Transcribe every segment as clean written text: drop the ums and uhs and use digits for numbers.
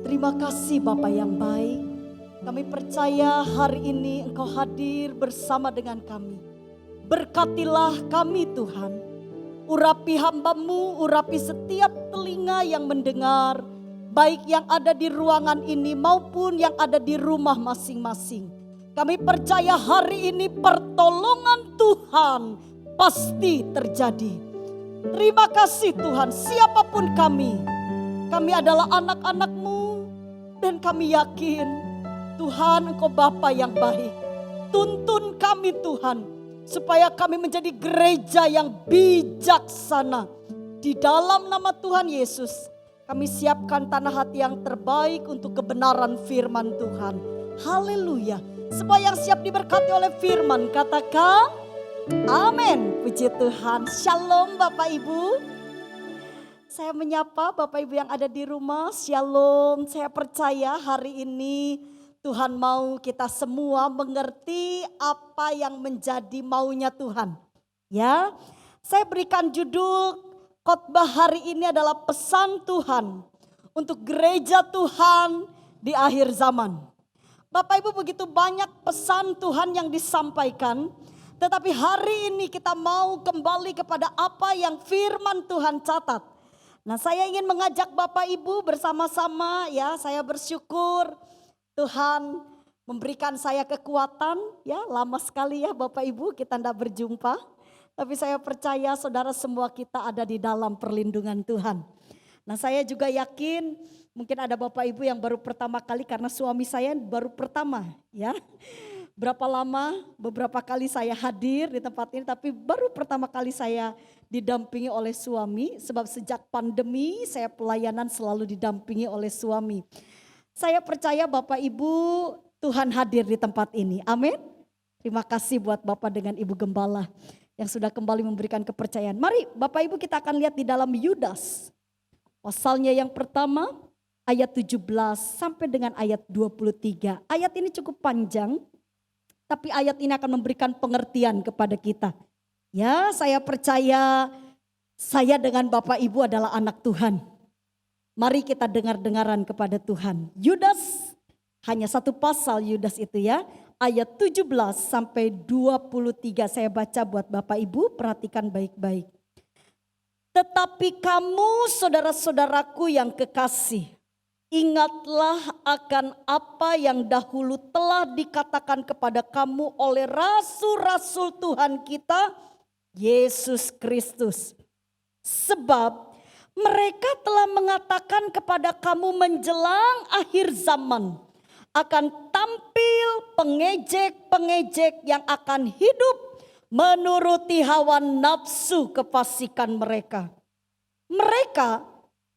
Terima kasih Bapa yang baik. Kami percaya hari ini Engkau hadir bersama dengan kami. Berkatilah kami Tuhan. Urapi hamba-Mu, urapi setiap telinga yang mendengar. Baik yang ada di ruangan ini maupun yang ada di rumah masing-masing. Kami percaya hari ini pertolongan Tuhan pasti terjadi. Terima kasih Tuhan, siapapun kami adalah anak-anak-Mu. Dan kami yakin Tuhan Engkau Bapa yang baik. Tuntun kami Tuhan, supaya kami menjadi gereja yang bijaksana. Di dalam nama Tuhan Yesus, kami siapkan tanah hati yang terbaik untuk kebenaran firman Tuhan. Haleluya. Semua yang siap diberkati oleh firman, katakan amin. Puji Tuhan. Shalom Bapak Ibu. Saya menyapa Bapak Ibu yang ada di rumah, shalom. Saya percaya hari ini Tuhan mau kita semua mengerti apa yang menjadi maunya Tuhan. Ya, saya berikan judul khotbah hari ini adalah pesan Tuhan untuk gereja Tuhan di akhir zaman. Bapak Ibu, begitu banyak pesan Tuhan yang disampaikan, tetapi hari ini kita mau kembali kepada apa yang firman Tuhan catat. Nah, saya ingin mengajak Bapak Ibu bersama-sama ya, saya bersyukur Tuhan memberikan saya kekuatan ya, lama sekali ya Bapak Ibu kita tidak berjumpa. Tapi saya percaya saudara semua kita ada di dalam perlindungan Tuhan. Nah, saya juga yakin mungkin ada Bapak Ibu yang baru pertama kali karena suami saya baru pertama ya. Berapa lama, beberapa kali saya hadir di tempat ini, tapi baru pertama kali saya didampingi oleh suami. Sebab sejak pandemi saya pelayanan selalu didampingi oleh suami. Saya percaya Bapak Ibu Tuhan hadir di tempat ini, amin. Terima kasih buat Bapak dengan Ibu Gembala yang sudah kembali memberikan kepercayaan. Mari Bapak Ibu kita akan lihat di dalam Yudas. Pasalnya yang pertama ayat 17 sampai dengan ayat 23. Ayat ini cukup panjang. Tapi ayat ini akan memberikan pengertian kepada kita. Ya, saya percaya saya dengan Bapak Ibu adalah anak Tuhan. Mari kita dengar-dengaran kepada Tuhan. Yudas, hanya satu pasal Yudas itu ya. Ayat 17 sampai 23 saya baca buat Bapak Ibu, perhatikan baik-baik. Tetapi kamu saudara-saudaraku yang kekasih, ingatlah akan apa yang dahulu telah dikatakan kepada kamu oleh rasul-rasul Tuhan kita, Yesus Kristus. Sebab mereka telah mengatakan kepada kamu menjelang akhir zaman akan tampil pengejek-pengejek yang akan hidup menuruti hawa nafsu kefasikan mereka. Mereka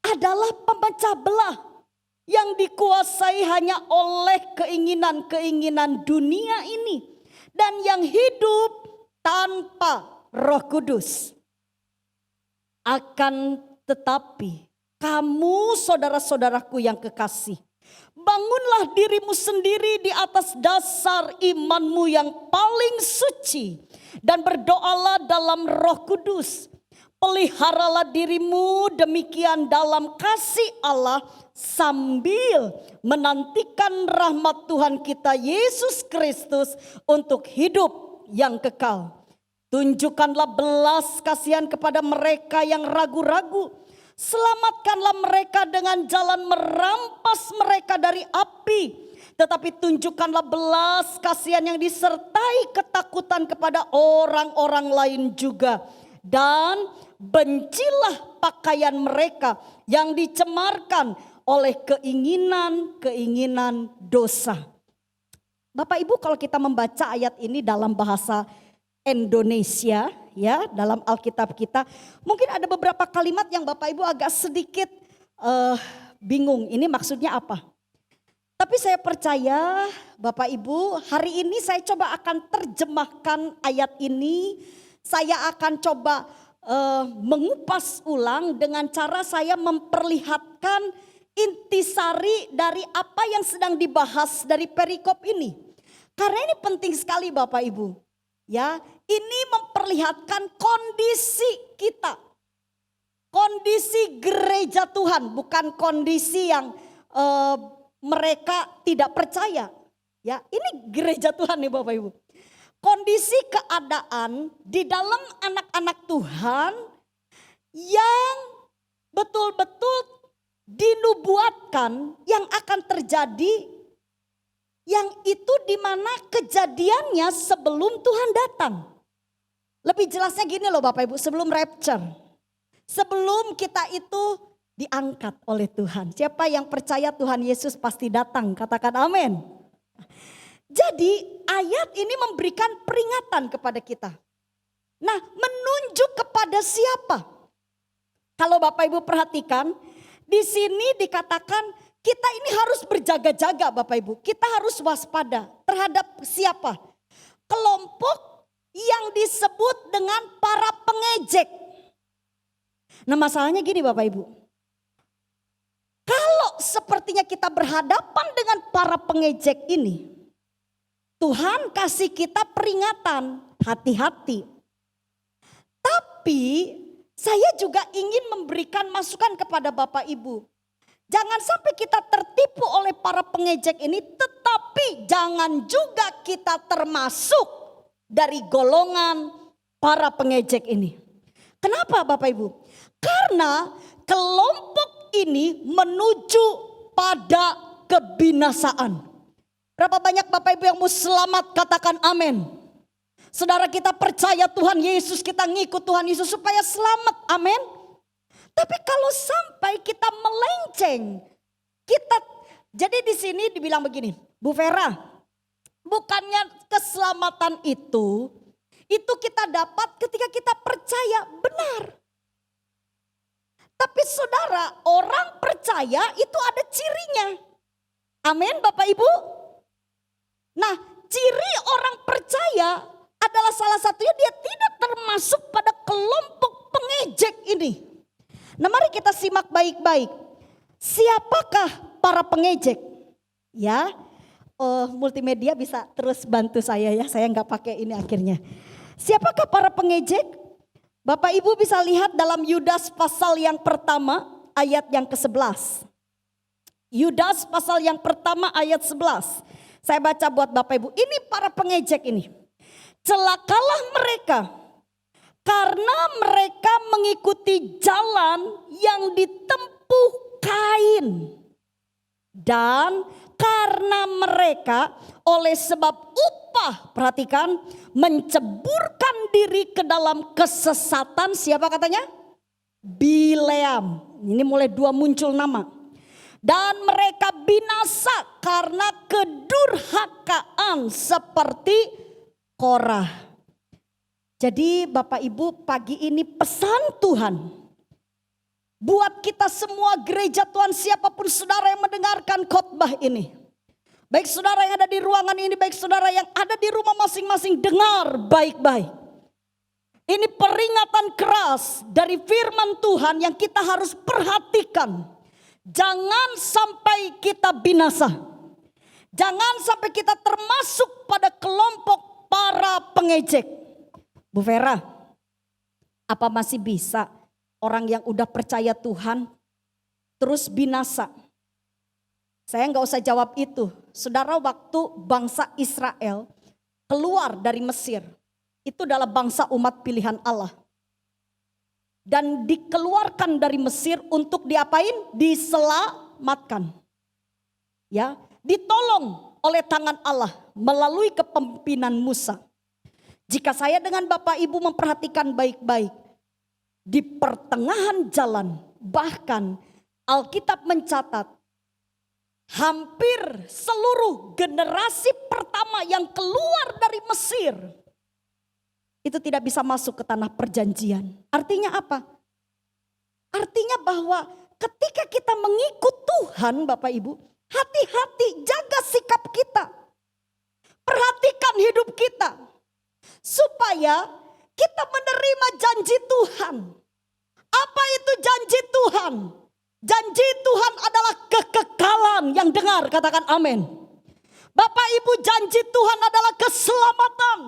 adalah pemecah belah yang dikuasai hanya oleh keinginan-keinginan dunia ini. Dan yang hidup tanpa Roh Kudus. Akan tetapi kamu saudara-saudaraku yang kekasih, bangunlah dirimu sendiri di atas dasar imanmu yang paling suci. Dan berdoalah dalam Roh Kudus. Peliharalah dirimu demikian dalam kasih Allah sambil menantikan rahmat Tuhan kita Yesus Kristus untuk hidup yang kekal. Tunjukkanlah belas kasihan kepada mereka yang ragu-ragu. Selamatkanlah mereka dengan jalan merampas mereka dari api. Tetapi tunjukkanlah belas kasihan yang disertai ketakutan kepada orang-orang lain juga. Dan bencilah pakaian mereka yang dicemarkan oleh keinginan-keinginan dosa. Bapak Ibu, kalau kita membaca ayat ini dalam bahasa Indonesia ya, dalam Alkitab kita, mungkin ada beberapa kalimat yang Bapak Ibu agak sedikit bingung, ini maksudnya apa? Tapi saya percaya Bapak Ibu, hari ini saya coba akan terjemahkan ayat ini. Saya akan coba mengupas ulang dengan cara saya memperlihatkan intisari dari apa yang sedang dibahas dari perikop ini. Karena ini penting sekali Bapak Ibu. Ya, ini memperlihatkan kondisi kita. Kondisi gereja Tuhan, bukan kondisi yang eh, mereka tidak percaya. Ya, ini gereja Tuhan nih Bapak Ibu. Kondisi keadaan di dalam anak-anak Tuhan yang betul-betul dinubuatkan yang akan terjadi, yang itu dimana kejadiannya sebelum Tuhan datang. Lebih jelasnya gini loh Bapak Ibu, sebelum rapture, sebelum kita itu diangkat oleh Tuhan. Siapa yang percaya Tuhan Yesus pasti datang, katakan amin. Jadi ayat ini memberikan peringatan kepada kita. Nah, menunjuk kepada siapa? Kalau Bapak Ibu perhatikan, di sini dikatakan kita ini harus berjaga-jaga Bapak Ibu. Kita harus waspada terhadap siapa? Kelompok yang disebut dengan para pengejek. Nah, masalahnya gini Bapak Ibu. Kalau sepertinya kita berhadapan dengan para pengejek ini, Tuhan kasih kita peringatan, hati-hati. Tapi saya juga ingin memberikan masukan kepada Bapak Ibu. Jangan sampai kita tertipu oleh para pengejek ini, tetapi jangan juga kita termasuk dari golongan para pengejek ini. Kenapa Bapak Ibu? Karena kelompok ini menuju pada kebinasaan. Berapa banyak Bapak Ibu yang mau selamat, katakan amin. Saudara, kita percaya Tuhan Yesus, kita ngikut Tuhan Yesus supaya selamat, amin. Tapi kalau sampai kita melenceng, jadi di sini dibilang begini, Bu Vera, bukannya keselamatan itu kita dapat ketika kita percaya, benar. Tapi saudara, orang percaya itu ada cirinya. Amin Bapak Ibu. Nah, ciri orang percaya adalah salah satunya dia tidak termasuk pada kelompok pengejek ini. Nah, mari kita simak baik-baik. Siapakah para pengejek? Ya, multimedia bisa terus bantu saya ya. Saya nggak pakai ini akhirnya. Siapakah para pengejek? Bapak Ibu bisa lihat dalam Yudas pasal yang pertama ayat yang ke-11. Yudas pasal yang pertama ayat 11. Saya baca buat Bapak Ibu. Ini para pengejek ini. Celakalah mereka karena mereka mengikuti jalan yang ditempuh Kain. Dan karena mereka oleh sebab upah, perhatikan, menceburkan diri ke dalam kesesatan. Siapa katanya? Bileam. Ini mulai 2 muncul nama. Dan mereka binasa karena kedurhakaan seperti Korah. Jadi Bapak Ibu, pagi ini pesan Tuhan buat kita semua gereja Tuhan, siapapun saudara yang mendengarkan khotbah ini. Baik saudara yang ada di ruangan ini, baik saudara yang ada di rumah masing-masing, dengar baik-baik. Ini peringatan keras dari firman Tuhan yang kita harus perhatikan. Jangan sampai kita binasa. Jangan sampai kita termasuk pada kelompok para pengejek. Bu Vera, apa masih bisa orang yang udah percaya Tuhan terus binasa? Saya nggak usah jawab itu. Saudara, waktu bangsa Israel keluar dari Mesir, itu adalah bangsa umat pilihan Allah. Dan dikeluarkan dari Mesir untuk diapain? Diselamatkan. Ya, ditolong oleh tangan Allah melalui kepemimpinan Musa. Jika saya dengan Bapak Ibu memperhatikan baik-baik, di pertengahan jalan, bahkan Alkitab mencatat hampir seluruh generasi pertama yang keluar dari Mesir itu tidak bisa masuk ke tanah perjanjian. Artinya apa? Artinya bahwa ketika kita mengikut Tuhan Bapak Ibu, hati-hati, jaga sikap kita. Perhatikan hidup kita. Supaya kita menerima janji Tuhan. Apa itu janji Tuhan? Janji Tuhan adalah kekekalan. Yang dengar katakan amin. Bapak Ibu, janji Tuhan adalah keselamatan.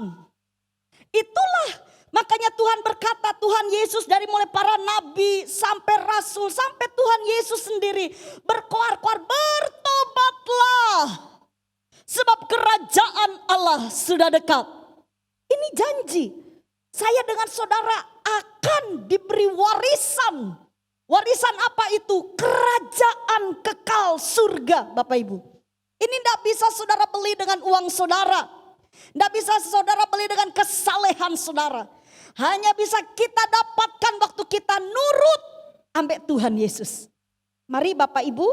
Itulah Makanya Tuhan berkata, Tuhan Yesus dari mulai para nabi sampai rasul, sampai Tuhan Yesus sendiri berkoar-koar, bertobatlah. Sebab kerajaan Allah sudah dekat. Ini janji. Saya dengan saudara akan diberi warisan. Warisan apa itu? Kerajaan kekal surga, Bapak Ibu. Ini tidak bisa saudara beli dengan uang saudara. Tidak bisa saudara beli dengan kesalehan saudara. Hanya bisa kita dapatkan waktu kita nurut ambek Tuhan Yesus. Mari Bapak Ibu,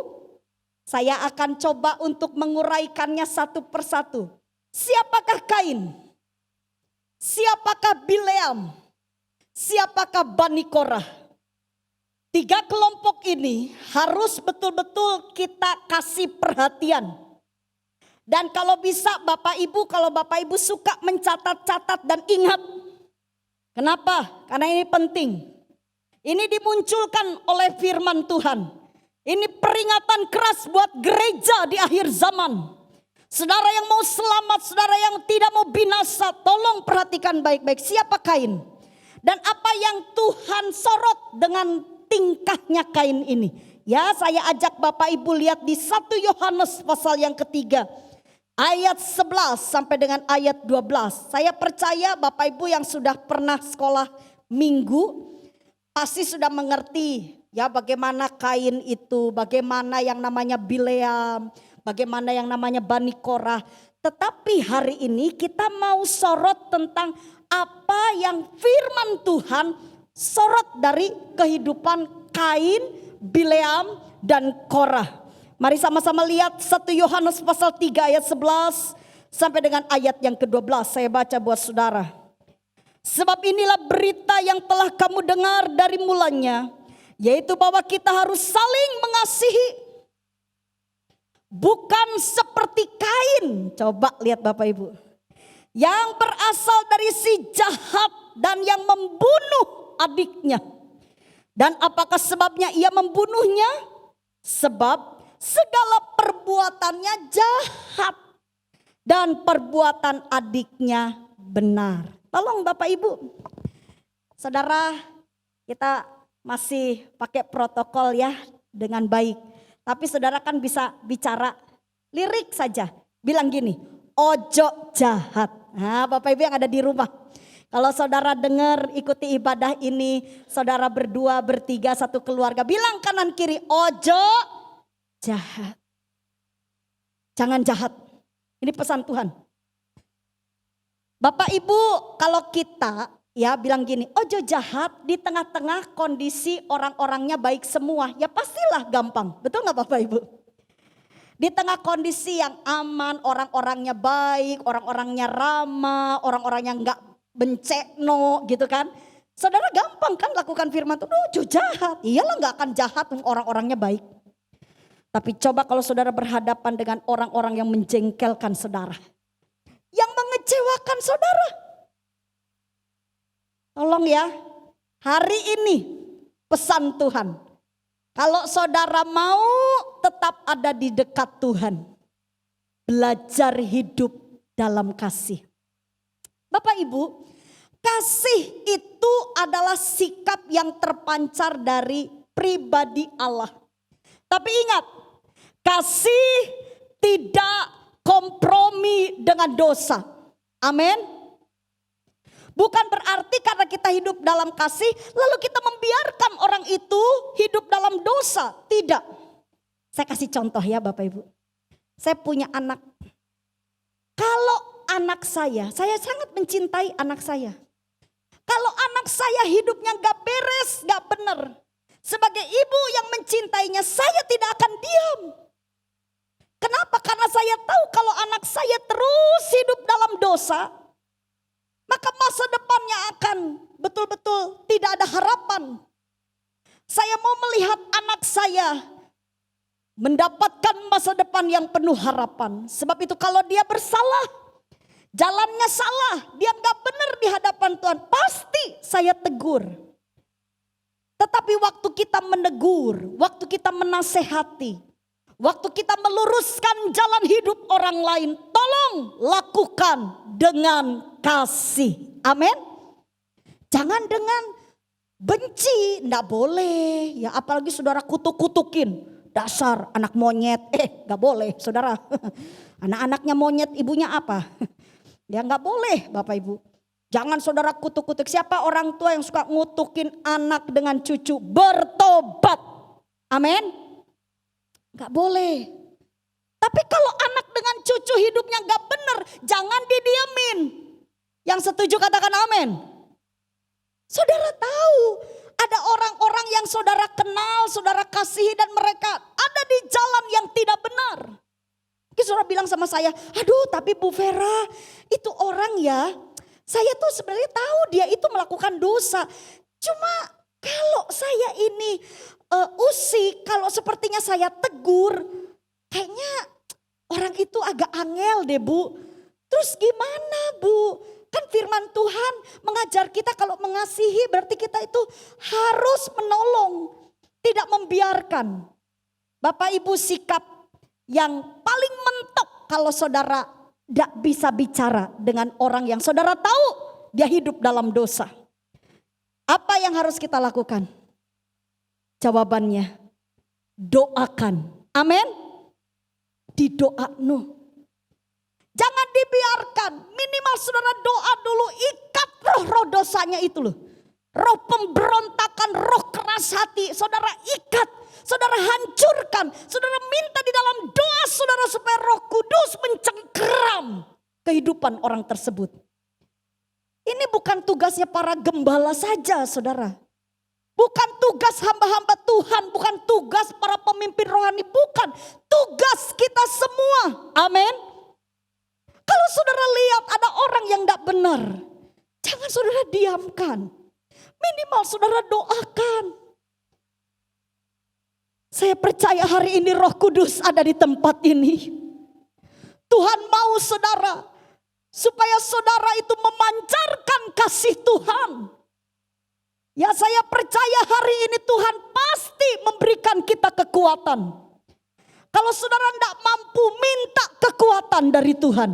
saya akan coba untuk menguraikannya satu persatu. Siapakah Kain? Siapakah Bileam? Siapakah Bani Korah? 3 kelompok ini harus betul-betul kita kasih perhatian. Dan kalau bisa Bapak Ibu, kalau Bapak Ibu suka mencatat-catat dan ingat. Kenapa? Karena ini penting. Ini dimunculkan oleh firman Tuhan. Ini peringatan keras buat gereja di akhir zaman. Saudara yang mau selamat, saudara yang tidak mau binasa, tolong perhatikan baik-baik siapa Kain. Dan apa yang Tuhan sorot dengan tingkahnya Kain ini. Ya, saya ajak Bapak Ibu lihat di 1 Yohanes pasal yang ketiga. Ayat 11 sampai dengan ayat 12. Saya percaya Bapak Ibu yang sudah pernah sekolah minggu pasti sudah mengerti ya bagaimana Kain itu, bagaimana yang namanya Bileam, bagaimana yang namanya Bani Korah. Tetapi hari ini kita mau sorot tentang apa yang firman Tuhan sorot dari kehidupan Kain, Bileam dan Korah. Mari sama-sama lihat 1 Yohanes pasal 3 ayat 11 sampai dengan ayat yang ke-12. Saya baca buat saudara. Sebab inilah berita yang telah kamu dengar dari mulanya, yaitu bahwa kita harus saling mengasihi. Bukan seperti Kain. Coba lihat Bapak Ibu. Yang berasal dari si jahat dan yang membunuh adiknya. Dan apakah sebabnya ia membunuhnya? Sebab segala perbuatannya jahat dan perbuatan adiknya benar. Tolong Bapak Ibu. Saudara, kita masih pakai protokol ya dengan baik. Tapi saudara kan bisa bicara lirik saja. Bilang gini, ojo jahat. Nah, Bapak Ibu yang ada di rumah. Kalau saudara dengar ikuti ibadah ini, saudara berdua, bertiga, satu keluarga. Bilang kanan kiri, ojo jahat. Jangan jahat. Ini pesan Tuhan. Bapak Ibu, kalau kita ya bilang gini, ojo jahat di tengah-tengah kondisi orang-orangnya baik semua. Ya pastilah gampang. Betul gak Bapak Ibu? Di tengah kondisi yang aman, orang-orangnya baik, orang-orangnya ramah, orang-orangnya gak bencekno gitu kan. Saudara gampang kan lakukan firman Tuhan, ojo jahat. Iyalah gak akan jahat orang-orangnya baik. Tapi coba kalau saudara berhadapan dengan orang-orang yang menjengkelkan saudara. Yang mengecewakan saudara. Tolong ya, hari ini pesan Tuhan. Kalau saudara mau tetap ada di dekat Tuhan. Belajar hidup dalam kasih. Bapak Ibu, kasih itu adalah sikap yang terpancar dari pribadi Allah. Tapi ingat, kasih tidak kompromi dengan dosa. Amin. Bukan berarti karena kita hidup dalam kasih, lalu kita membiarkan orang itu hidup dalam dosa. Tidak. Saya kasih contoh ya Bapak Ibu. Saya punya anak. Kalau anak saya sangat mencintai anak saya. Kalau anak saya hidupnya gak beres, gak benar. Sebagai ibu yang mencintainya, saya tidak akan diam. Kenapa? Karena saya tahu kalau anak saya terus hidup dalam dosa, maka masa depannya akan betul-betul tidak ada harapan. Saya mau melihat anak saya mendapatkan masa depan yang penuh harapan. Sebab itu kalau dia bersalah, jalannya salah, dia gak benar di hadapan Tuhan, pasti saya tegur. Tetapi waktu kita menegur, waktu kita menasehati, waktu kita meluruskan jalan hidup orang lain, tolong lakukan dengan kasih. Amin. Jangan dengan benci, enggak boleh. Ya apalagi saudara kutuk-kutukin. Dasar anak monyet, enggak boleh saudara. Anak-anaknya monyet, ibunya apa? Ya enggak boleh Bapak Ibu. Jangan saudara kutuk-kutuk. Siapa orang tua yang suka ngutukin anak dengan cucu? Bertobat. Amin. Enggak boleh. Tapi kalau anak dengan cucu hidupnya enggak benar, jangan didiemin. Yang setuju katakan amin. Saudara tahu ada orang-orang yang saudara kenal, saudara kasihi dan mereka ada di jalan yang tidak benar. Mungkin saudara bilang sama saya, aduh tapi Bu Vera itu orang ya, saya tuh sebenarnya tahu dia itu melakukan dosa. Cuma kalau saya ini usik, kalau sepertinya saya tegur, kayaknya orang itu agak angel deh Bu. Terus gimana Bu? Kan firman Tuhan mengajar kita kalau mengasihi berarti kita itu harus menolong. Tidak membiarkan. Bapak Ibu sikap yang paling mentok kalau saudara tidak bisa bicara dengan orang yang saudara tahu dia hidup dalam dosa. Apa yang harus kita lakukan? Jawabannya doakan. Amin. Didoa. Jangan dibiarkan, minimal saudara doa dulu, ikat roh dosanya itu loh. Roh pemberontakan, roh keras hati, saudara ikat, saudara hancurkan. Saudara minta di dalam doa saudara supaya Roh Kudus mencengkeram kehidupan orang tersebut. Ini bukan tugasnya para gembala saja saudara. Bukan tugas hamba-hamba Tuhan, bukan tugas para pemimpin rohani, bukan. Tugas kita semua, amin. Kalau saudara lihat ada orang yang tidak benar, jangan saudara diamkan. Minimal saudara doakan. Saya percaya hari ini Roh Kudus ada di tempat ini. Tuhan mau saudara, supaya saudara itu memancarkan kasih Tuhan. Ya saya percaya hari ini Tuhan pasti memberikan kita kekuatan. Kalau saudara tidak mampu, minta kekuatan dari Tuhan.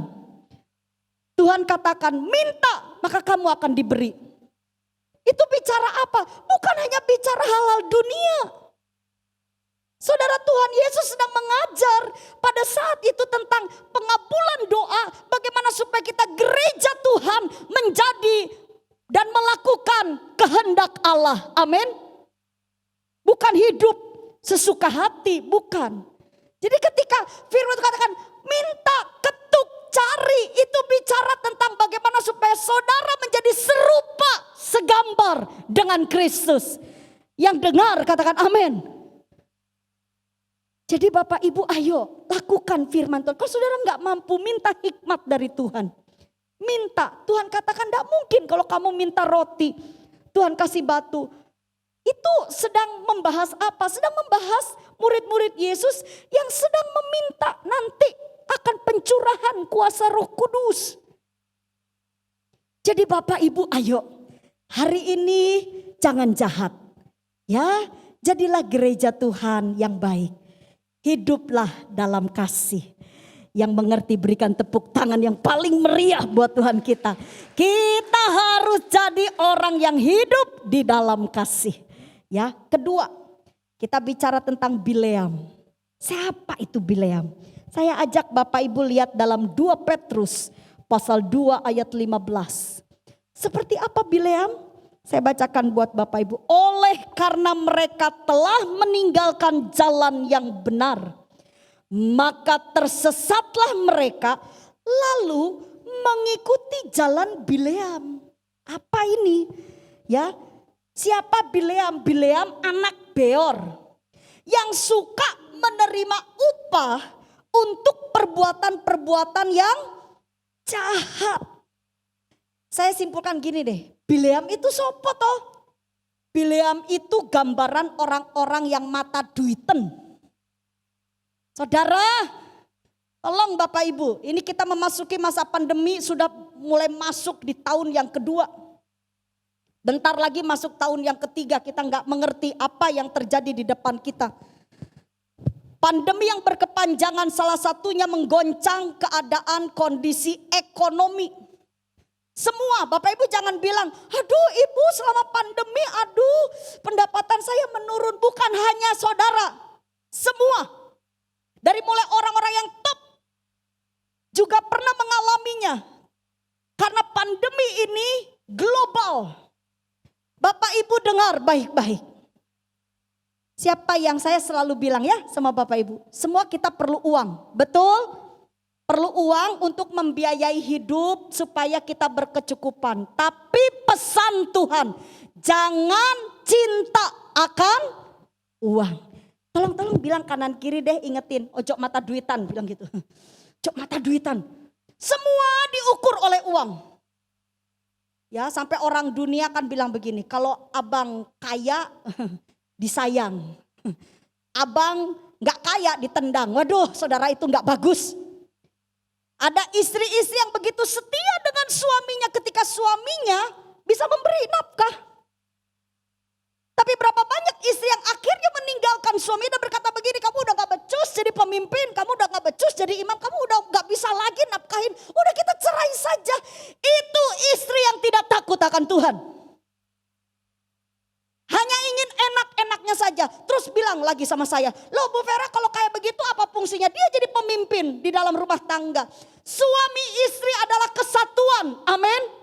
Tuhan katakan minta maka kamu akan diberi. Itu bicara apa? Bukan hanya bicara halal dunia. Saudara Tuhan Yesus sedang mengajar pada saat itu tentang pengabulan doa. Bagaimana supaya kita gereja Tuhan menjadi dan melakukan kehendak Allah. Amin. Bukan hidup sesuka hati, bukan. Jadi ketika firman Tuhan katakan minta, ketuk, cari, itu bicara tentang bagaimana supaya saudara menjadi serupa, segambar dengan Kristus. Yang dengar katakan amin. Jadi Bapak Ibu ayo lakukan firman Tuhan. Kalau saudara nggak mampu minta hikmat dari Tuhan. Minta, Tuhan katakan tidak mungkin kalau kamu minta roti, Tuhan kasih batu. Itu sedang membahas apa? Sedang membahas murid-murid Yesus yang sedang meminta nanti akan pencurahan kuasa Roh Kudus. Jadi Bapak Ibu ayo hari ini jangan jahat. Ya, jadilah gereja Tuhan yang baik. Hiduplah dalam kasih. Yang mengerti berikan tepuk tangan yang paling meriah buat Tuhan kita. Kita harus jadi orang yang hidup di dalam kasih. Ya, kedua, kita bicara tentang Bileam. Siapa itu Bileam? Saya ajak Bapak Ibu lihat dalam 2 Petrus pasal 2 ayat 15. Seperti apa Bileam? Saya bacakan buat Bapak Ibu. Oleh karena mereka telah meninggalkan jalan yang benar, maka tersesatlah mereka lalu mengikuti jalan Bileam. Apa ini? Ya, siapa Bileam? Bileam anak Beor yang suka menerima upah untuk perbuatan-perbuatan yang jahat. Saya simpulkan gini deh, Bileam itu sopo toh? Bileam itu gambaran orang-orang yang mata duiten. Saudara, tolong Bapak Ibu, ini kita memasuki masa pandemi, sudah mulai masuk di tahun yang kedua. Bentar lagi masuk tahun yang ketiga, kita nggak mengerti apa yang terjadi di depan kita. Pandemi yang berkepanjangan salah satunya menggoncang keadaan kondisi ekonomi. Semua, Bapak Ibu jangan bilang, aduh ibu selama pandemi, aduh pendapatan saya menurun. Bukan hanya saudara, semua. Dari mulai orang-orang yang top juga pernah mengalaminya. Karena pandemi ini global. Bapak Ibu dengar baik-baik. Siapa yang saya selalu bilang ya sama Bapak Ibu, semua kita perlu uang, betul? Perlu uang untuk membiayai hidup supaya kita berkecukupan. Tapi pesan Tuhan, jangan cinta akan uang. Tolong bilang kanan kiri deh, ingetin, ojo mata duitan, bilang gitu. Ojo mata duitan. Semua diukur oleh uang. Ya, sampai orang dunia kan bilang begini, kalau abang kaya disayang. Abang gak kaya ditendang. Waduh, saudara, itu gak bagus. Ada istri-istri yang begitu setia dengan suaminya ketika suaminya bisa memberi nafkah. Tapi berapa banyak istri yang akhirnya meninggalkan suami dan berkata begini, kamu udah gak becus jadi pemimpin, kamu udah gak becus jadi imam, kamu udah gak bisa lagi nafkahin, udah kita cerai saja. Itu istri yang tidak takut akan Tuhan. Hanya ingin enak-enaknya saja. Terus bilang lagi sama saya, loh Bu Vera kalau kayak begitu apa fungsinya? Dia jadi pemimpin di dalam rumah tangga. Suami istri adalah kesatuan, amin.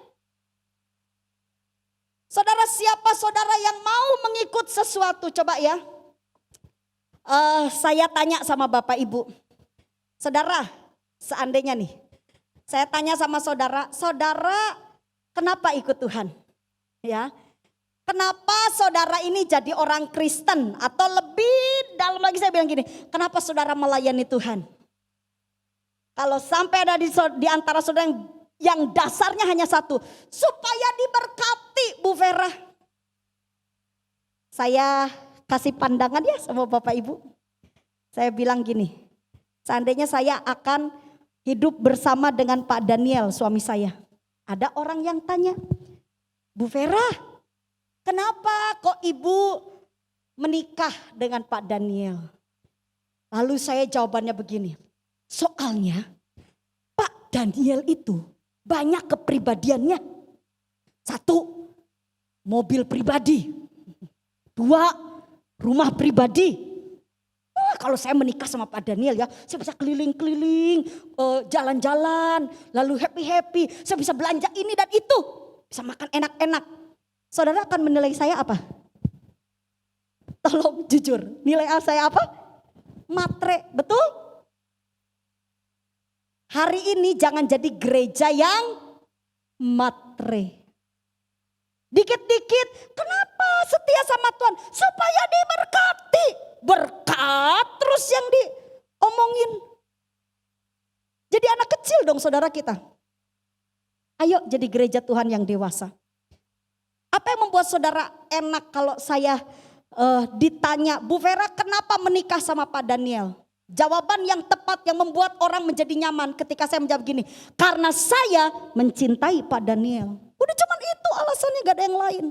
Saudara, siapa saudara yang mau mengikut sesuatu? Coba ya. Saya tanya sama Bapak Ibu. Saudara, seandainya nih. Saya tanya sama saudara, saudara kenapa ikut Tuhan? Ya. Kenapa saudara ini jadi orang Kristen? Atau lebih dalam lagi saya bilang gini, kenapa saudara melayani Tuhan? Kalau sampai ada di antara saudara yang dasarnya hanya satu, supaya diberkati Bu Vera. Saya kasih pandangan ya sama Bapak Ibu. Saya bilang gini, seandainya saya akan hidup bersama dengan Pak Daniel suami saya. Ada orang yang tanya, Bu Vera, kenapa kok ibu menikah dengan Pak Daniel? Lalu saya jawabannya begini, soalnya Pak Daniel itu banyak kepribadiannya. 1, mobil pribadi. 2, rumah pribadi. Kalau saya menikah sama Pak Daniel ya, saya bisa keliling-keliling, jalan-jalan, lalu happy-happy. Saya bisa belanja ini dan itu, bisa makan enak-enak. Saudara akan menilai saya apa? Tolong jujur, nilai saya apa? Matre, betul? Hari ini jangan jadi gereja yang matre. Dikit-dikit, kenapa setia sama Tuhan? Supaya diberkati. Berkat terus yang diomongin. Jadi anak kecil dong saudara kita. Ayo jadi gereja Tuhan yang dewasa. Apa yang membuat saudara enak kalau saya ditanya, Bu Vera kenapa menikah sama Pak Daniel? Jawaban yang tepat yang membuat orang menjadi nyaman ketika saya menjawab gini. Karena saya mencintai Pak Daniel. Udah cuman itu alasannya, gak ada yang lain.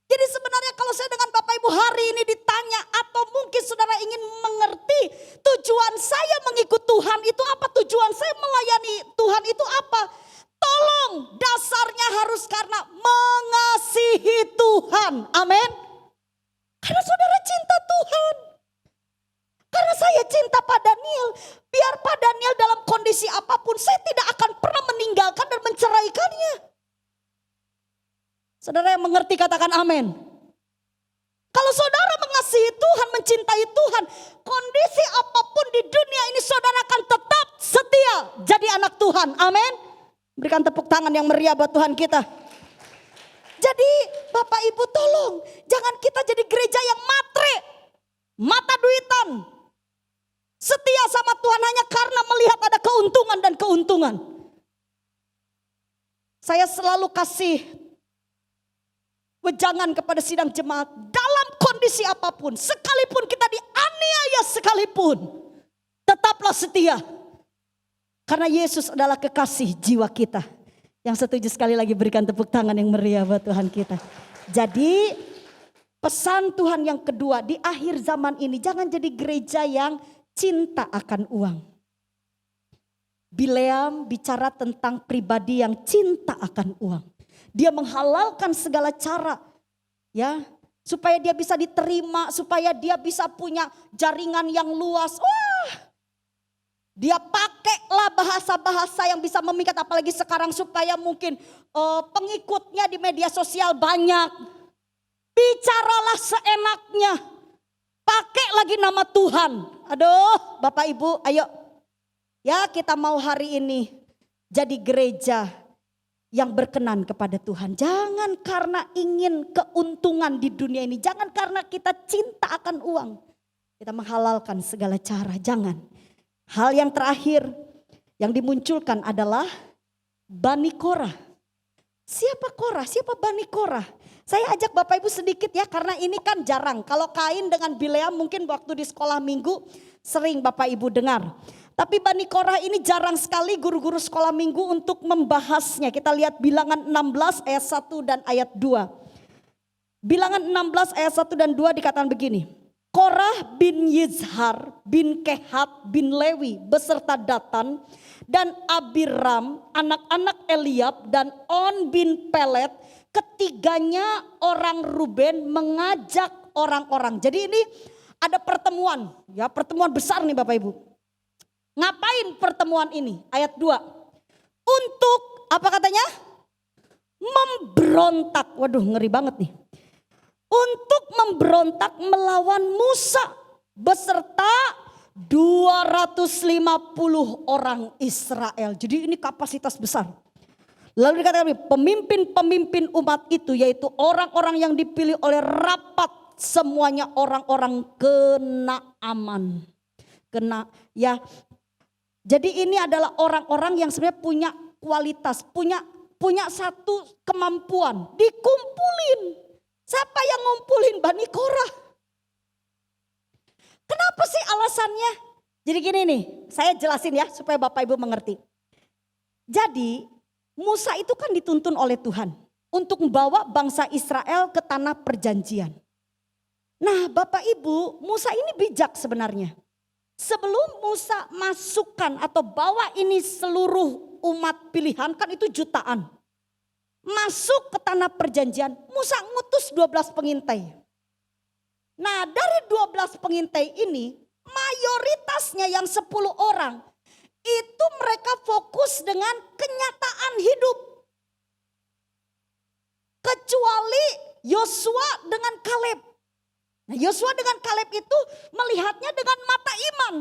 Jadi sebenarnya kalau saya dengan Bapak Ibu hari ini ditanya atau mungkin saudara ingin mengerti tujuan saya mengikut Tuhan itu apa? Tujuan saya melayani Tuhan itu apa? Tolong dasarnya harus karena mengasihi Tuhan. Amin. Karena saudara cinta Tuhan. Karena saya cinta Pak Daniel. Biar Pak Daniel dalam kondisi apapun saya tidak akan pernah meninggalkan dan menceraikannya. Saudara yang mengerti katakan amin. Kalau saudara mengasihi Tuhan, mencintai Tuhan, kondisi apapun di dunia ini saudara akan tetap setia jadi anak Tuhan. Amin. Berikan tepuk tangan yang meriah buat Tuhan kita. Jadi Bapak Ibu tolong, jangan kita jadi gereja yang matre, mata duitan. Setia sama Tuhan hanya karena melihat ada keuntungan dan keuntungan. Saya selalu kasih wejangan kepada sidang jemaat dalam kondisi apapun, sekalipun kita dianiaya sekalipun, tetaplah setia. Karena Yesus adalah kekasih jiwa kita. Yang setuju sekali lagi berikan tepuk tangan yang meriah buat Tuhan kita. Jadi pesan Tuhan yang kedua di akhir zaman ini, jangan jadi gereja yang cinta akan uang. Bileam bicara tentang pribadi yang cinta akan uang. Dia menghalalkan segala cara ya supaya dia bisa diterima, supaya dia bisa punya jaringan yang luas. Wah, dia pakailah bahasa-bahasa yang bisa memikat, apalagi sekarang supaya mungkin pengikutnya di media sosial banyak. Bicaralah seenaknya, pakai lagi nama Tuhan. Aduh, Bapak Ibu, ayo ya kita mau hari ini jadi gereja yang berkenan kepada Tuhan. Jangan karena ingin keuntungan di dunia ini. Jangan karena kita cinta akan uang. Kita menghalalkan segala cara, jangan. Hal yang terakhir yang dimunculkan adalah Bani Korah. Siapa Korah? Siapa Bani Korah? Saya ajak Bapak Ibu sedikit ya, karena ini kan jarang. Kalau Kain dengan Bileam mungkin waktu di sekolah minggu sering Bapak Ibu dengar. Tapi Bani Korah ini jarang sekali guru-guru sekolah minggu untuk membahasnya. Kita lihat Bilangan 16 ayat 1 dan ayat 2. Bilangan 16 ayat 1 dan 2 dikatakan begini. Korah bin Yizhar bin Kehat bin Lewi beserta Datan dan Abiram, anak-anak Eliab dan On bin Pelet, ketiganya orang Ruben mengajak orang-orang. Jadi ini ada pertemuan, ya pertemuan besar nih Bapak Ibu. Ngapain pertemuan ini? Ayat 2. Untuk apa katanya? Memberontak. Waduh, ngeri banget nih. Untuk memberontak melawan Musa beserta 250 orang Israel. Jadi ini kapasitas besar. Lalu dikatakan pemimpin-pemimpin umat itu yaitu orang-orang yang dipilih oleh rapat, semuanya orang-orang Kenaan. Ya. Jadi ini adalah orang-orang yang sebenarnya punya kualitas, punya satu kemampuan, dikumpulin. Siapa yang ngumpulin? Bani Korah. Kenapa sih alasannya? Jadi gini nih, saya jelasin ya supaya Bapak Ibu mengerti. Jadi Musa itu kan dituntun oleh Tuhan untuk membawa bangsa Israel ke tanah perjanjian. Nah Bapak Ibu, Musa ini bijak sebenarnya. Sebelum Musa masukkan atau bawa ini seluruh umat pilihan, kan itu jutaan. Masuk ke tanah perjanjian, Musa ngutus 12 pengintai. Nah dari 12 pengintai ini, mayoritasnya yang 10 orang, itu mereka fokus dengan kenyataan hidup. Kecuali Yosua dengan Kaleb. Nah Yosua dengan Kaleb itu melihatnya dengan mata iman.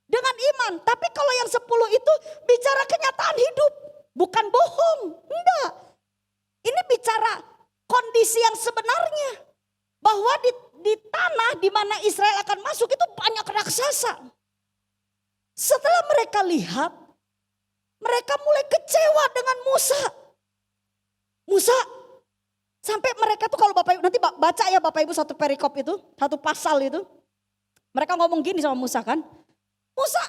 Dengan iman. Tapi kalau yang 10 itu bicara kenyataan hidup. Bukan bohong. Enggak. Ini bicara kondisi yang sebenarnya. Bahwa di tanah di mana Israel akan masuk itu banyak raksasa. Setelah mereka lihat, mereka mulai kecewa dengan Musa. Musa. Sampai mereka tuh kalau Bapak Ibu, nanti baca ya Bapak Ibu satu perikop itu, satu pasal itu. Mereka ngomong gini sama Musa kan. Musa,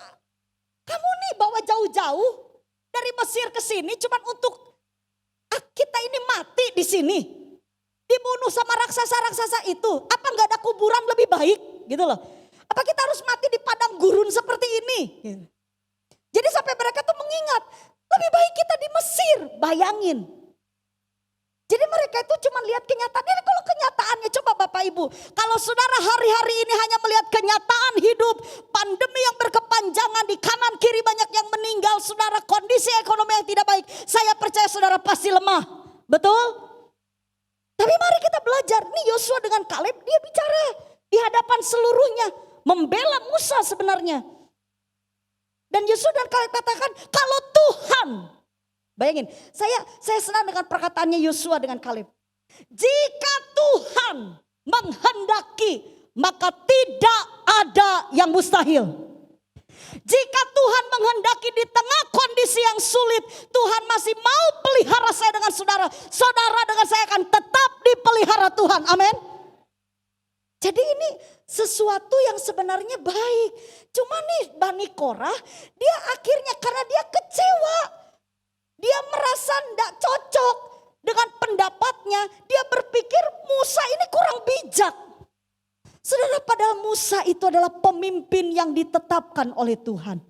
kamu nih bawa jauh-jauh dari Mesir ke sini cuman untuk kita ini mati di sini. Dibunuh sama raksasa-raksasa itu. Apa gak ada kuburan lebih baik gitu loh. Apa kita harus mati di padang gurun seperti ini? Jadi sampai mereka tuh mengingat, lebih baik kita di Mesir, bayangin. Jadi mereka itu cuma lihat kenyataan. Ini kalau kenyataannya coba Bapak Ibu. Kalau saudara hari-hari ini hanya melihat kenyataan hidup. Pandemi yang berkepanjangan, di kanan kiri banyak yang meninggal. Saudara kondisi ekonomi yang tidak baik. Saya percaya saudara pasti lemah. Betul? Tapi mari kita belajar. Nih Yosua dengan Kaleb dia bicara di hadapan seluruhnya. Membela Musa sebenarnya. Dan Yosua dan Kaleb katakan kalau Tuhan. Bayangin, saya senang dengan perkataannya Yosua dengan Kaleb. Jika Tuhan menghendaki, maka tidak ada yang mustahil. Jika Tuhan menghendaki di tengah kondisi yang sulit, Tuhan masih mau pelihara saya dengan saudara. Saudara dengan saya akan tetap dipelihara Tuhan. Amin. Jadi ini sesuatu yang sebenarnya baik. Cuma nih Bani Korah, dia akhirnya karena dia kecewa. Dia merasa tidak cocok dengan pendapatnya. Dia berpikir Musa ini kurang bijak. Saudara, padahal Musa itu adalah pemimpin yang ditetapkan oleh Tuhan.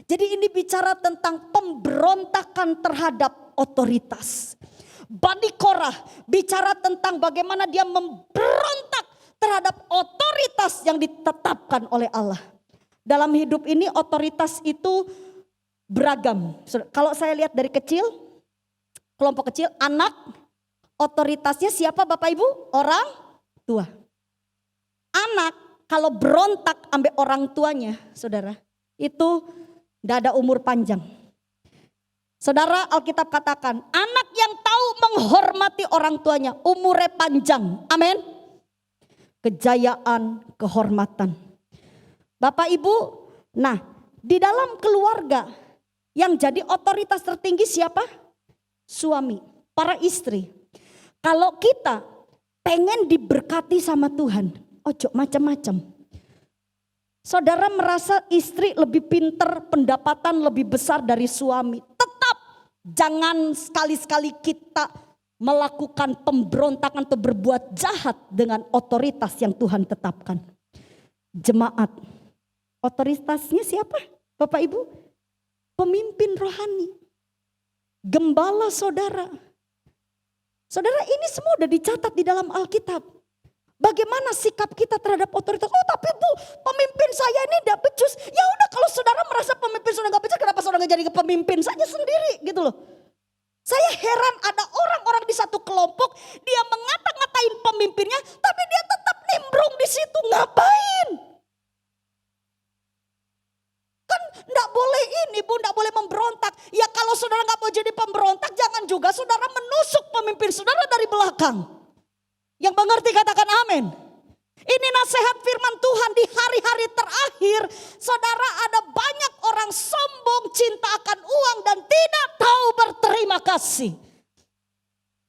Jadi ini bicara tentang pemberontakan terhadap otoritas. Bani Korah bicara tentang bagaimana dia memberontak terhadap otoritas yang ditetapkan oleh Allah. Dalam hidup ini otoritas itu beragam. Kalau saya lihat dari kecil, kelompok kecil, anak, otoritasnya siapa Bapak Ibu? Orang tua. Anak kalau berontak ambil orang tuanya, saudara, itu tidak ada umur panjang. Saudara, Alkitab katakan, anak yang tahu menghormati orang tuanya, umurnya panjang. Amin. Kejayaan, kehormatan. Bapak Ibu, nah di dalam keluarga yang jadi otoritas tertinggi siapa? Suami, para istri. Kalau kita pengen diberkati sama Tuhan, ojo macam-macam. Saudara merasa istri lebih pinter, pendapatan lebih besar dari suami. Tetap jangan sekali-sekali kita melakukan pemberontakan atau berbuat jahat dengan otoritas yang Tuhan tetapkan. Jemaat, otoritasnya siapa? Bapak Ibu, pemimpin rohani, gembala saudara. Saudara, ini semua udah dicatat di dalam Alkitab. Bagaimana sikap kita terhadap otoritas? Oh tapi Bu, pemimpin saya ini tidak becus. Ya udah, kalau saudara merasa pemimpin saudara nggak becus, kenapa saudara nggak jadi pemimpin saja sendiri gitu loh. Saya heran ada orang-orang di satu kelompok, dia ngata-ngatain pemimpinnya, tapi dia tetap nimbrung di situ. Ngapain? Kan enggak boleh ini Bu, enggak boleh memberontak. Ya kalau saudara enggak mau jadi pemberontak, jangan juga saudara menusuk pemimpin saudara dari belakang. Yang mengerti katakan amin. Ini nasihat firman Tuhan di hari-hari terakhir. Saudara, ada banyak orang sombong, cinta akan uang dan tidak tahu berterima kasih.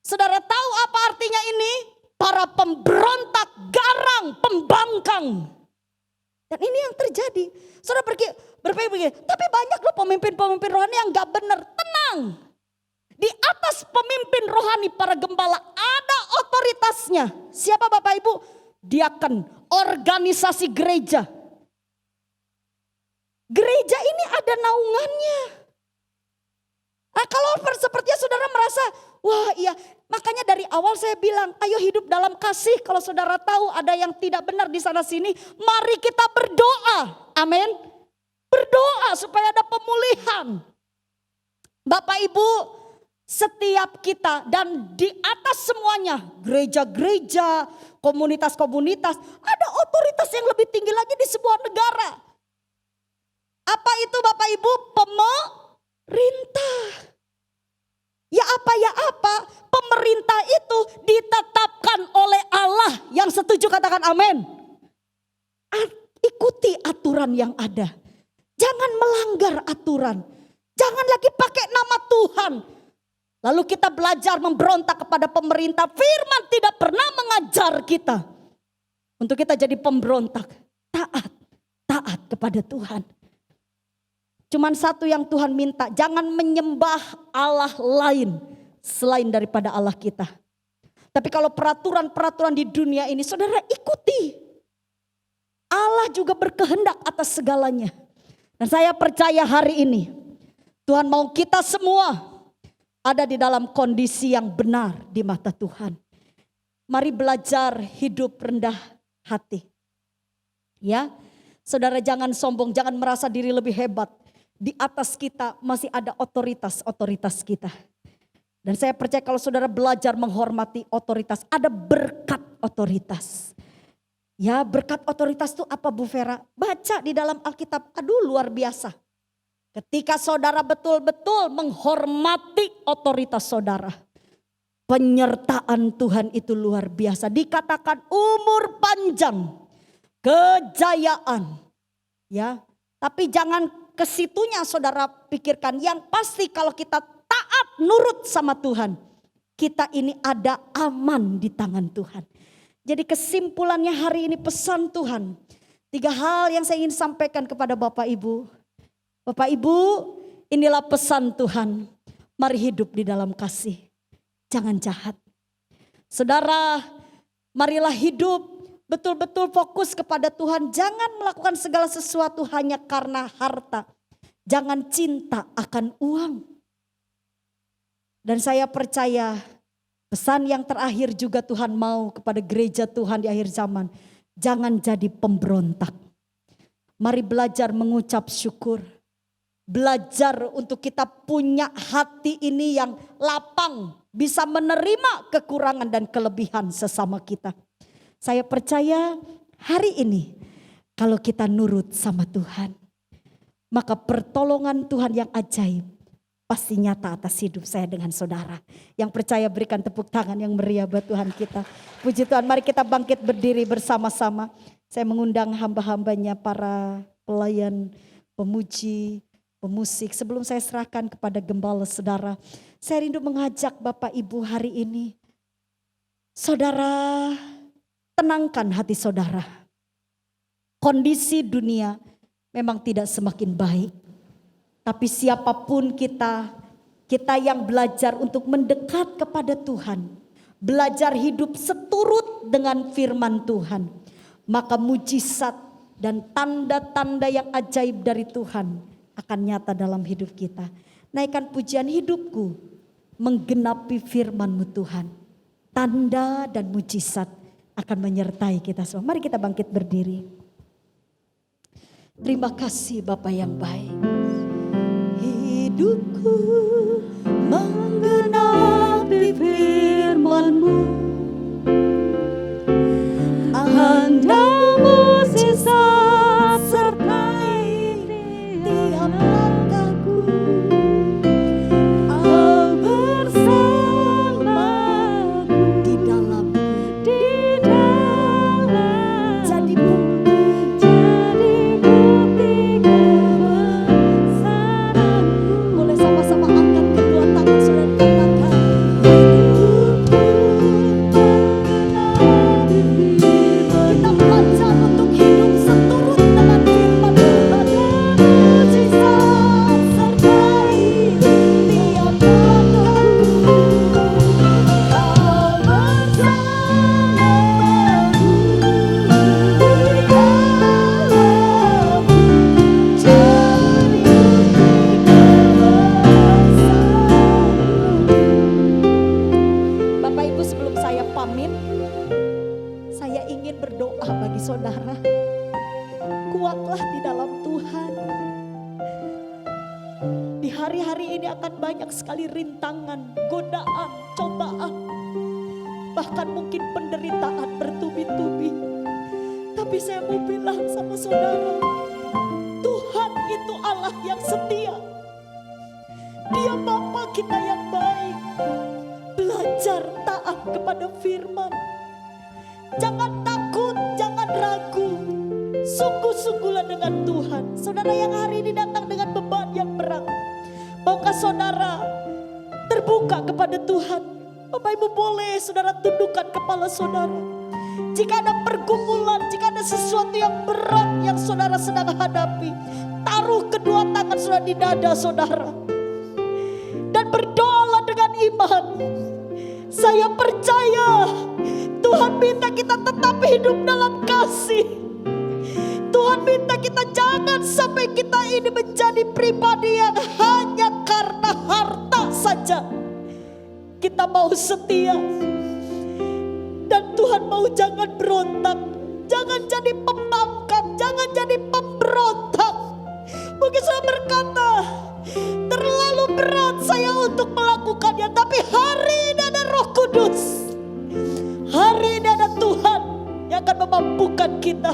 Saudara tahu apa artinya ini? Para pemberontak, garang, pembangkang. Dan ini yang terjadi. Saudara berpikir begini, tapi banyak loh pemimpin-pemimpin rohani yang gak benar. Tenang. Di atas pemimpin rohani para gembala ada otoritasnya. Siapa Bapak Ibu? Diaken, organisasi gereja. Gereja ini ada naungannya. Nah, kalau sepertinya saudara merasa, wah iya, makanya dari awal saya bilang, ayo hidup dalam kasih. Kalau saudara tahu ada yang tidak benar di sana sini, mari kita berdoa. Amin. Berdoa supaya ada pemulihan. Bapak Ibu, setiap kita dan di atas semuanya, gereja-gereja, komunitas-komunitas, ada otoritas yang lebih tinggi lagi di sebuah negara. Apa itu Bapak Ibu? Pemerintah. Ya apa, pemerintah itu ditetapkan oleh Allah. Yang setuju katakan amin. Ikuti aturan yang ada. Jangan melanggar aturan. Jangan lagi pakai nama Tuhan. Lalu kita belajar memberontak kepada pemerintah. Firman tidak pernah mengajar kita untuk kita jadi pemberontak. Taat kepada Tuhan. Cuman satu yang Tuhan minta, jangan menyembah Allah lain selain daripada Allah kita. Tapi kalau peraturan-peraturan di dunia ini saudara ikuti. Allah juga berkehendak atas segalanya. Dan saya percaya hari ini Tuhan mau kita semua ada di dalam kondisi yang benar di mata Tuhan. Mari belajar hidup rendah hati. Ya, saudara jangan sombong, jangan merasa diri lebih hebat. Di atas kita masih ada otoritas kita. Dan saya percaya kalau saudara belajar menghormati otoritas, ada berkat otoritas. Ya, berkat otoritas itu apa Bu Vera? Baca di dalam Alkitab, aduh luar biasa. Ketika saudara betul-betul menghormati otoritas saudara, penyertaan Tuhan itu luar biasa. Dikatakan umur panjang, kejayaan. Ya, tapi jangan ke situnya saudara pikirkan. Yang pasti kalau kita taat nurut sama Tuhan, kita ini ada aman di tangan Tuhan. Jadi kesimpulannya hari ini pesan Tuhan. 3 hal yang saya ingin sampaikan kepada Bapak Ibu. Bapak Ibu, inilah pesan Tuhan. Mari hidup di dalam kasih. Jangan jahat. Saudara, marilah hidup betul-betul fokus kepada Tuhan. Jangan melakukan segala sesuatu hanya karena harta. Jangan cinta akan uang. Dan saya percaya pesan yang terakhir juga Tuhan mau kepada gereja Tuhan di akhir zaman. Jangan jadi pemberontak. Mari belajar mengucap syukur. Belajar untuk kita punya hati ini yang lapang. Bisa menerima kekurangan dan kelebihan sesama kita. Saya percaya hari ini kalau kita nurut sama Tuhan, maka pertolongan Tuhan yang ajaib pasti nyata atas hidup saya dengan saudara. Yang percaya berikan tepuk tangan yang meriah buat Tuhan kita. Puji Tuhan, mari kita bangkit berdiri bersama-sama. Saya mengundang hamba-hambanya, para pelayan, pemuji, pemusik. Sebelum saya serahkan kepada gembala saudara, saya rindu mengajak Bapak Ibu hari ini. Saudara, tenangkan hati saudara. Kondisi dunia memang tidak semakin baik. Tapi siapapun kita yang belajar untuk mendekat kepada Tuhan. Belajar hidup seturut dengan firman Tuhan. Maka mujizat dan tanda-tanda yang ajaib dari Tuhan akan nyata dalam hidup kita. Naikkan pujian, hidupku menggenapi firman-Mu Tuhan. Tanda dan mujizat akan menyertai kita semua. Mari kita bangkit berdiri. Terima kasih Bapa yang baik. Hidupku menggenapi firman-Mu. Anda mujizat sertai tiap langkahku. Kau bersamaku di dalam jadi bukti kebesaran. Boleh sama-sama angkat kedua tangan saudara, katakan kita belajar untuk hidup seturut dengan firman Tuhan. Mujizat sertai tiap langkahku. Kau bersamaku di dalam jadi kebesaran. Bapak Ibu, sebelum saya pamit, saya ingin berdoa bagi saudara. Kuatlah di dalam Tuhan. Di hari-hari ini akan banyak sekali rintangan, godaan, cobaan. Bahkan mungkin penderitaan bertubi-tubi. Tapi saya mau bilang sama saudara, Tuhan itu Allah yang setia. Dia Bapa kita yang baik. Belajar taat kepada firman. Jangan takut, jangan ragu. Sungguh-sungguhlah dengan Tuhan. Saudara yang hari ini datang dengan beban yang berat, maukah saudara terbuka kepada Tuhan? Bapak Ibu, boleh saudara tundukkan kepala saudara. Jika ada pergumulan, jika ada sesuatu yang berat yang saudara sedang hadapi, taruh kedua tangan saudara di dada saudara. Dan berdoalah dengan iman. Saya percaya Tuhan minta kita tetap hidup dalam kasih. Tuhan minta kita jangan sampai kita ini menjadi pribadi yang hanya karena harta saja. Kita mau setia. Dan Tuhan mau jangan berontak. Jangan jadi pembangkang. Jangan jadi pemberontak. Mungkin saya berkata, terlalu berat saya untuk melakukannya. Tapi hari ini ada Roh Kudus. Hari ini ada Tuhan yang akan memampukan kita.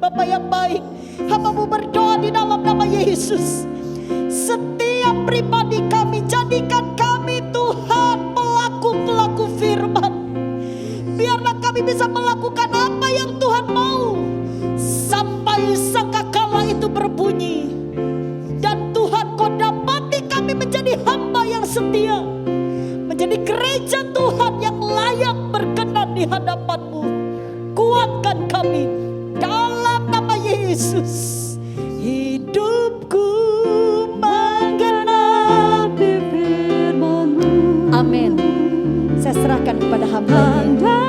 Bapak yang baik, hamba-Mu berdoa di dalam nama Yesus. Setiap pribadi kami, jadikan kami Tuhan pelaku-pelaku firman. Biarlah kami bisa melakukan apa yang Tuhan mau sampai sangkakala itu berbunyi. Dan Tuhan, Kau dapati kami menjadi hamba yang setia, menjadi gereja Tuhan yang layak berkenan di hadapan-Mu. Kuatkan kami dalam nama Yesus. Hidupku menggenapi firman-Mu. Amin. Saya serahkan kepada hamba-Nya.